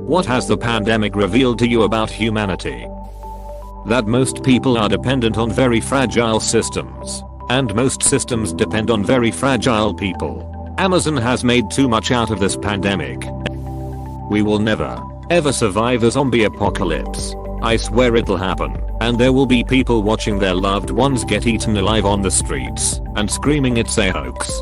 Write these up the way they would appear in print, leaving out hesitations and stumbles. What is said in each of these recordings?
What has the pandemic revealed to you about humanity? That most people are dependent on very fragile systems. And most systems depend on very fragile people. Amazon has made too much out of this pandemic. We will never, ever survive a zombie apocalypse. I swear it'll happen, and there will be people watching their loved ones get eaten alive on the streets, and screaming it's a hoax.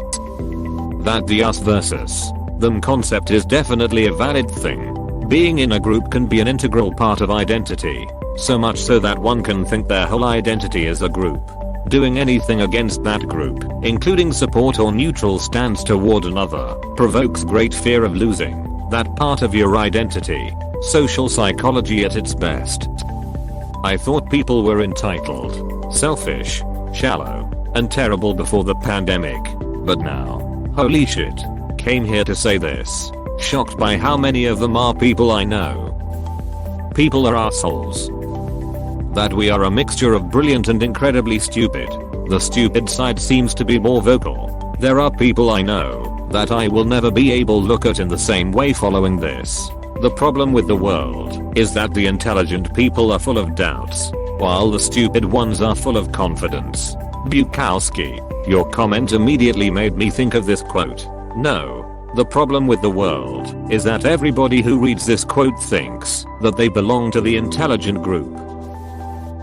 That the us versus them concept is definitely a valid thing. Being in a group can be an integral part of identity, so much so that one can think their whole identity is a group. Doing anything against that group, including support or neutral stance toward another, provokes great fear of losing that part of your identity. Social psychology at its best. I thought people were entitled, selfish, shallow, and terrible before the pandemic, but now, holy shit, came here to say this. Shocked by how many of them are people I know. People are assholes. That we are a mixture of brilliant and incredibly stupid. The stupid side seems to be more vocal. There are people I know that I will never be able to look at in the same way following this. The problem with the world is that the intelligent people are full of doubts, while the stupid ones are full of confidence. Bukowski, your comment immediately made me think of this quote. No, the problem with the world is that everybody who reads this quote thinks that they belong to the intelligent group.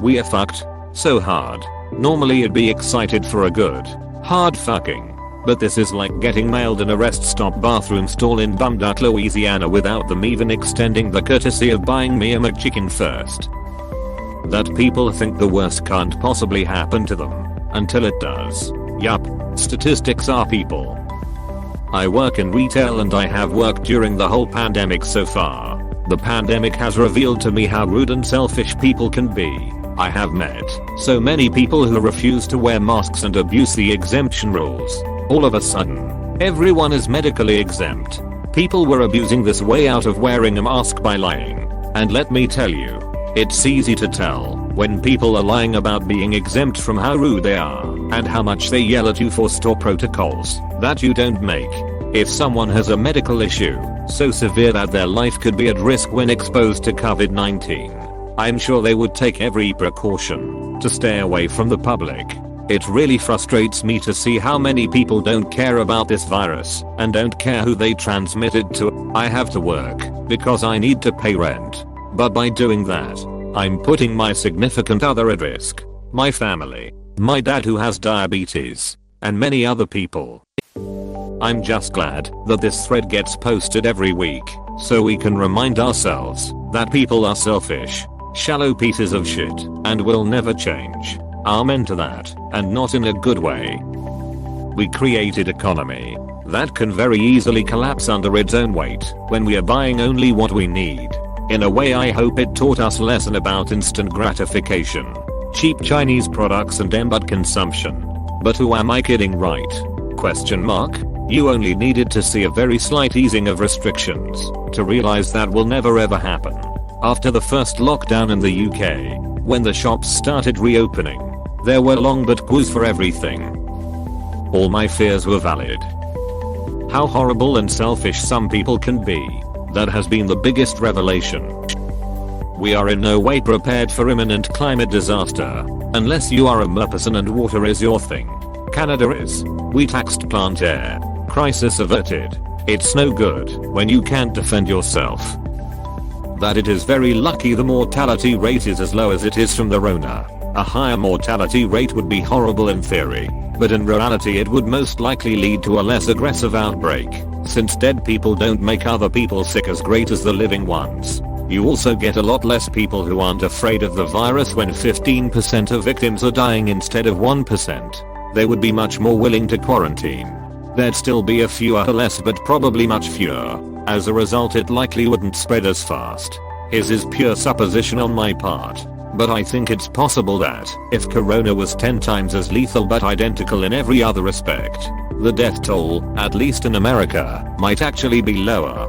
We are fucked so hard. Normally it'd be excited for a good, hard fucking. But this is like getting mailed in a rest stop bathroom stall in bummed-out Louisiana without them even extending the courtesy of buying me a McChicken first. That people think the worst can't possibly happen to them, until it does. Yup, statistics are people. I work in retail and I have worked during the whole pandemic so far. The pandemic has revealed to me how rude and selfish people can be. I have met so many people who refuse to wear masks and abuse the exemption rules. All of a sudden, everyone is medically exempt. People were abusing this way out of wearing a mask by lying. And let me tell you, it's easy to tell when people are lying about being exempt from how rude they are and how much they yell at you for store protocols that you don't make. If someone has a medical issue so severe that their life could be at risk when exposed to COVID-19, I'm sure they would take every precaution to stay away from the public. It really frustrates me to see how many people don't care about this virus and don't care who they transmit it to. I have to work because I need to pay rent. But by doing that, I'm putting my significant other at risk, my family, my dad who has diabetes, and many other people. I'm just glad that this thread gets posted every week so we can remind ourselves that people are selfish, shallow pieces of shit and will never change. Amen to that, and not in a good way. We created economy that can very easily collapse under its own weight when we are buying only what we need. In a way, I hope it taught us a lesson about instant gratification, cheap Chinese products and embed consumption. But who am I kidding, right? Question mark. You only needed to see a very slight easing of restrictions to realize that will never ever happen. After the first lockdown in the UK, when the shops started reopening, there were long but queues for everything. All my fears were valid. How horrible and selfish some people can be. That has been the biggest revelation. We are in no way prepared for imminent climate disaster, unless you are a merperson and water is your thing. Canada is. We taxed plant air. Crisis averted. It's no good when you can't defend yourself. That it is very lucky the mortality rate is as low as it is from the Rona. A higher mortality rate would be horrible in theory, but in reality it would most likely lead to a less aggressive outbreak, since dead people don't make other people sick as great as the living ones. You also get a lot less people who aren't afraid of the virus when 15% of victims are dying instead of 1%. They would be much more willing to quarantine. There'd still be a few less, but probably much fewer. As a result, it likely wouldn't spread as fast. His is pure supposition on my part. But I think it's possible that, if corona was 10 times as lethal but identical in every other respect, the death toll, at least in America, might actually be lower.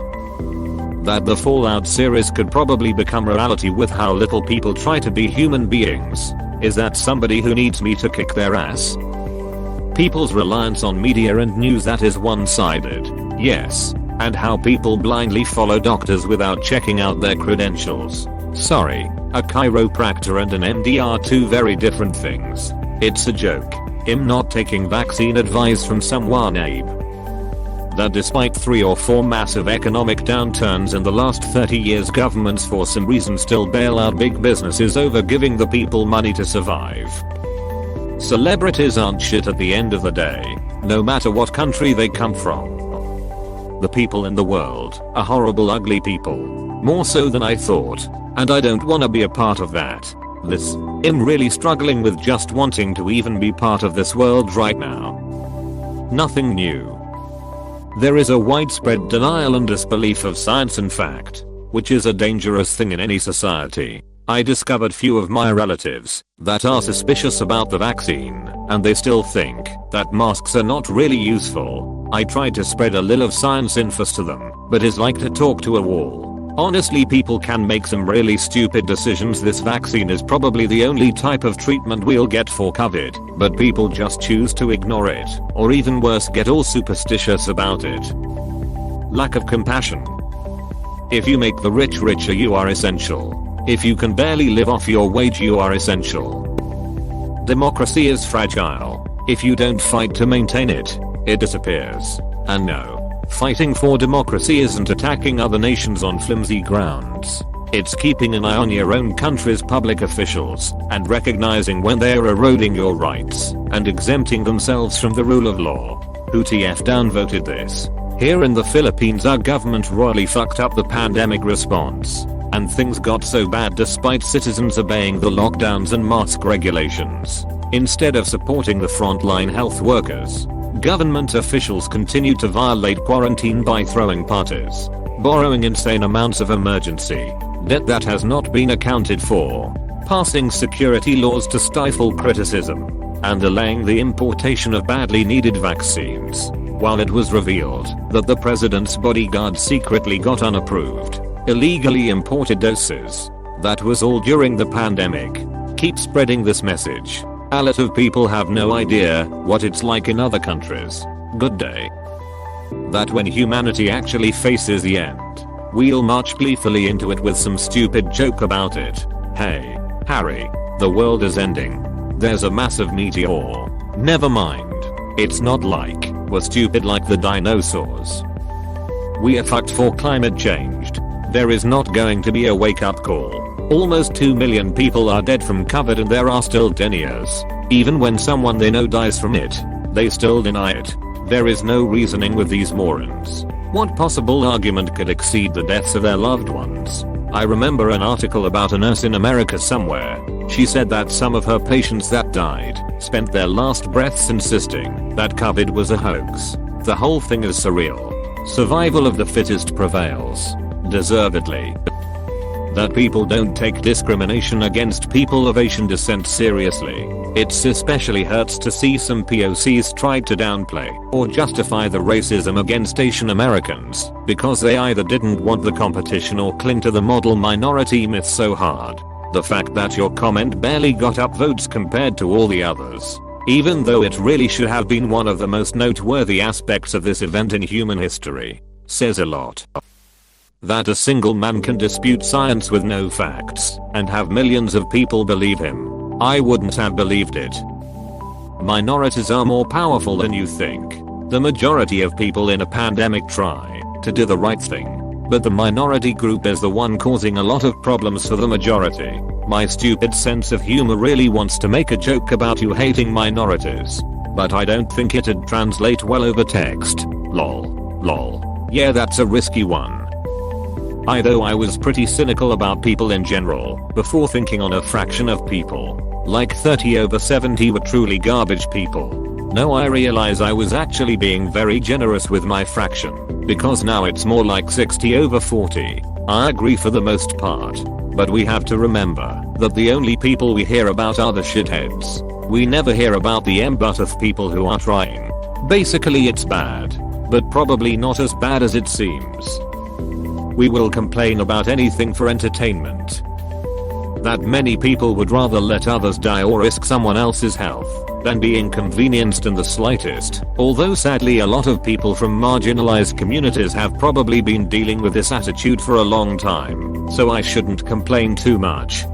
That the Fallout series could probably become reality with how little people try to be human beings. Is that somebody who needs me to kick their ass? People's reliance on media and news that is one-sided. Yes. and how people blindly follow doctors without checking out their credentials. Sorry, a chiropractor and an MD are two very different things. It's a joke. I'm not taking vaccine advice from someone, Abe. That despite 3 or 4 massive economic downturns in the last 30 years, governments for some reason still bail out big businesses over giving the people money to survive. Celebrities aren't shit at the end of the day, no matter what country they come from. The people in the world are horrible, ugly people. More so than I thought. And I don't wanna be a part of that. I'm really struggling with just wanting to even be part of this world right now. Nothing new. There is a widespread denial and disbelief of science and fact, which is a dangerous thing in any society. I discovered few of my relatives that are suspicious about the vaccine, and they still think that masks are not really useful. I tried to spread a little of science infos to them, but it's like to talk to a wall. Honestly, people can make some really stupid decisions. This vaccine is probably the only type of treatment we'll get for COVID, but people just choose to ignore it, or even worse, get all superstitious about it. Lack of compassion. If you make the rich richer, you are essential. If you can barely live off your wage, you are essential. Democracy is fragile. If you don't fight to maintain it, it disappears. And no. Fighting for democracy isn't attacking other nations on flimsy grounds. It's keeping an eye on your own country's public officials and recognizing when they are eroding your rights and exempting themselves from the rule of law. Who TF downvoted this? Here in the Philippines, our government royally fucked up the pandemic response, and things got so bad despite citizens obeying the lockdowns and mask regulations. Instead of supporting the frontline health workers, government officials continued to violate quarantine by throwing parties, borrowing insane amounts of emergency debt that has not been accounted for, passing security laws to stifle criticism, and delaying the importation of badly needed vaccines, while it was revealed that the president's bodyguards secretly got unapproved, illegally imported doses. That was all during the pandemic. Keep spreading this message. A lot of people have no idea what it's like in other countries. Good day. That when humanity actually faces the end, we'll march gleefully into it with some stupid joke about it. Hey, Harry, the world is ending. There's a massive meteor. Never mind. It's not like we're stupid like the dinosaurs. We are fucked for climate change. There is not going to be a wake-up call. Almost 2 million people are dead from COVID and there are still deniers. Even when someone they know dies from it, they still deny it. There is no reasoning with these morons. What possible argument could exceed the deaths of their loved ones? I remember an article about a nurse in America somewhere. She said that some of her patients that died spent their last breaths insisting that COVID was a hoax. The whole thing is surreal. Survival of the fittest prevails. Deservedly. That people don't take discrimination against people of Asian descent seriously. It's especially hurts to see some POCs try to downplay or justify the racism against Asian Americans because they either didn't want the competition or cling to the model minority myth so hard. The fact that your comment barely got upvotes compared to all the others, even though it really should have been one of the most noteworthy aspects of this event in human history, says a lot. That a single man can dispute science with no facts and have millions of people believe him. I wouldn't have believed it. Minorities are more powerful than you think. The majority of people in a pandemic try to do the right thing, but the minority group is the one causing a lot of problems for the majority. My stupid sense of humor really wants to make a joke about you hating minorities, but I don't think it'd translate well over text. Lol. Yeah, that's a risky one. Though I was pretty cynical about people in general before thinking on a fraction of people, like 30/70 were truly garbage people. Now I realize I was actually being very generous with my fraction, because now it's more like 60/40. I agree for the most part, but we have to remember that the only people we hear about are the shitheads. We never hear about the of people who are trying. Basically it's bad, but probably not as bad as it seems. We will complain about anything for entertainment. that many people would rather let others die or risk someone else's health than be inconvenienced in the slightest, although sadly a lot of people from marginalized communities have probably been dealing with this attitude for a long time, so I shouldn't complain too much.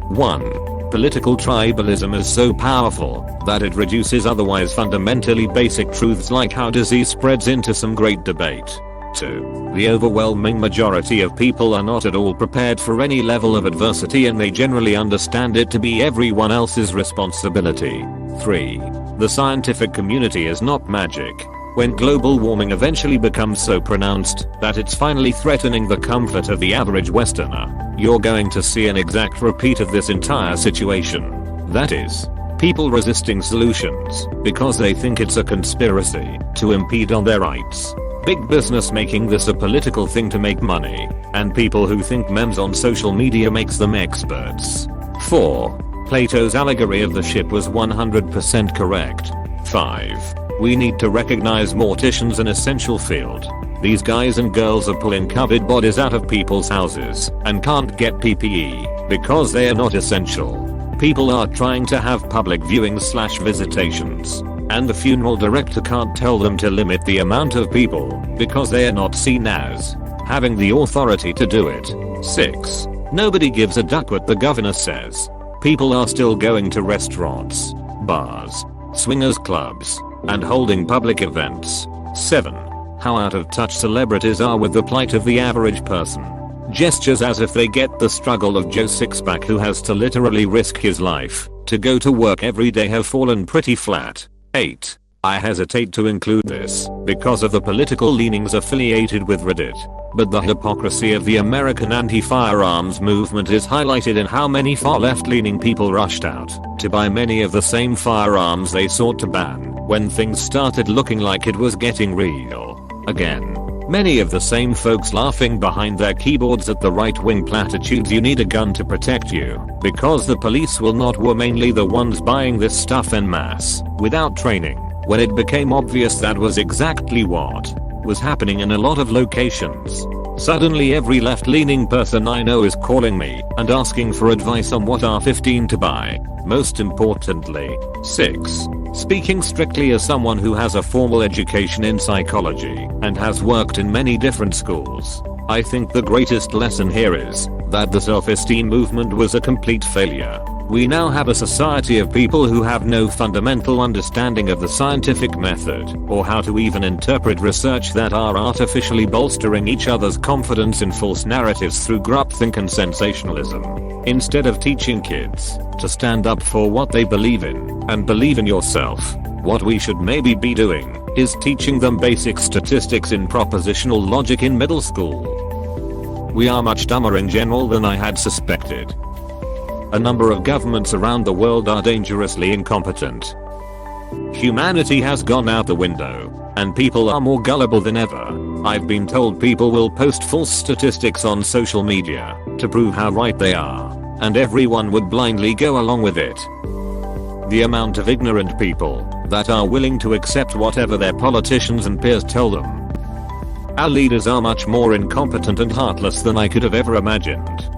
1. Political tribalism is so powerful that it reduces otherwise fundamentally basic truths like how disease spreads into some great debate. 2. The overwhelming majority of people are not at all prepared for any level of adversity and they generally understand it to be everyone else's responsibility. 3. The scientific community is not magic. When global warming eventually becomes so pronounced that it's finally threatening the comfort of the average Westerner, you're going to see an exact repeat of this entire situation. That is, people resisting solutions because they think it's a conspiracy to impede on their rights. Big business making this a political thing to make money, and people who think memes on social media makes them experts. 4. Plato's allegory of the ship was 100% correct. 5. We need to recognize morticians an essential field. These guys and girls are pulling COVID bodies out of people's houses and can't get PPE because they are not essential. People are trying to have public viewings/visitations, and the funeral director can't tell them to limit the amount of people because they are not seen as having the authority to do it. 6. Nobody gives a duck what the governor says. People are still going to restaurants, bars, swingers clubs, and holding public events. 7. How out of touch celebrities are with the plight of the average person. Gestures as if they get the struggle of Joe Sixpack who has to literally risk his life to go to work every day have fallen pretty flat. 8. I hesitate to include this because of the political leanings affiliated with Reddit, but the hypocrisy of the American anti-firearms movement is highlighted in how many far left-leaning people rushed out to buy many of the same firearms they sought to ban when things started looking like it was getting real again. Many of the same folks laughing behind their keyboards at the right-wing platitudes you need a gun to protect you because the police will not were mainly the ones buying this stuff en masse without training, when it became obvious that was exactly what was happening in a lot of locations. Suddenly every left-leaning person I know is calling me and asking for advice on what R15 to buy. Most importantly, 6. Speaking strictly as someone who has a formal education in psychology and has worked in many different schools, I think the greatest lesson here is that the self-esteem movement was a complete failure. We now have a society of people who have no fundamental understanding of the scientific method or how to even interpret research that are artificially bolstering each other's confidence in false narratives through groupthink and sensationalism. Instead of teaching kids to stand up for what they believe in and believe in yourself, what we should maybe be doing is teaching them basic statistics in propositional logic in middle school. We are much dumber in general than I had suspected. A number of governments around the world are dangerously incompetent. Humanity has gone out the window, and people are more gullible than ever. I've been told people will post false statistics on social media to prove how right they are, and everyone would blindly go along with it. The amount of ignorant people that are willing to accept whatever their politicians and peers tell them. Our leaders are much more incompetent and heartless than I could have ever imagined.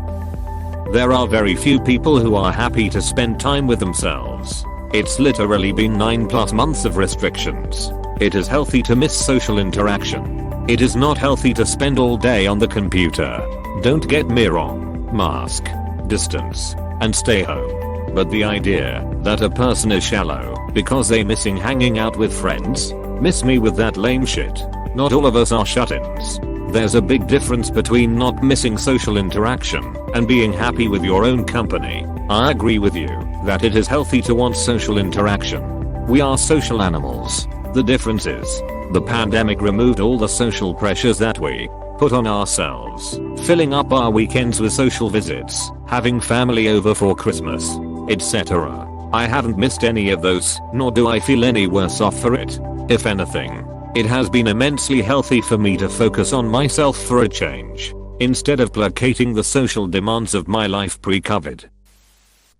There are very few people who are happy to spend time with themselves. It's literally been 9+ months of restrictions. It is healthy to miss social interaction. It is not healthy to spend all day on the computer. Don't get me wrong. Mask, distance, and stay home. But the idea that a person is shallow because they missing hanging out with friends, miss me with that lame shit. Not all of us are shut-ins. There's a big difference between not missing social interaction and being happy with your own company. I agree with you that it is healthy to want social interaction. We are social animals. The difference is, the pandemic removed all the social pressures that we put on ourselves, filling up our weekends with social visits, having family over for Christmas, etc. I haven't missed any of those, nor do I feel any worse off for it. If anything, it has been immensely healthy for me to focus on myself for a change, instead of placating the social demands of my life pre-COVID.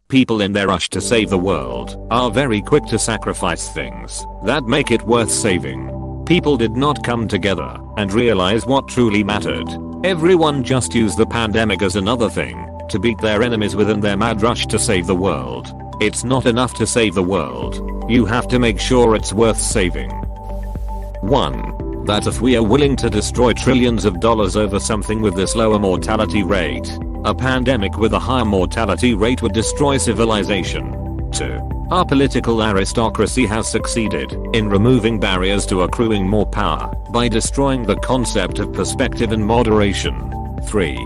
People in their rush to save the world are very quick to sacrifice things that make it worth saving. People did not come together and realize what truly mattered. Everyone just used the pandemic as another thing to beat their enemies within their mad rush to save the world. It's not enough to save the world. You have to make sure it's worth saving. 1. That if we are willing to destroy trillions of dollars over something with this lower mortality rate, a pandemic with a higher mortality rate would destroy civilization. 2. Our political aristocracy has succeeded in removing barriers to accruing more power by destroying the concept of perspective and moderation. 3.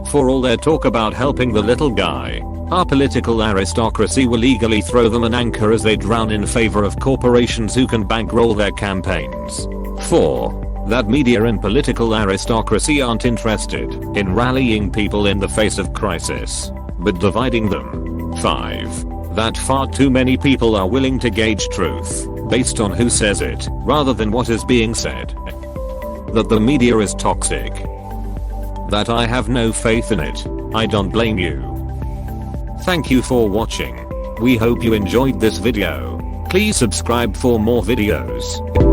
For all their talk about helping the little guy, our political aristocracy will eagerly throw them an anchor as they drown in favor of corporations who can bankroll their campaigns. 4. That media and political aristocracy aren't interested in rallying people in the face of crisis, but dividing them. 5. That far too many people are willing to gauge truth based on who says it rather than what is being said. That the media is toxic. That I have no faith in it. I don't blame you. Thank you for watching. We hope you enjoyed this video. Please subscribe for more videos.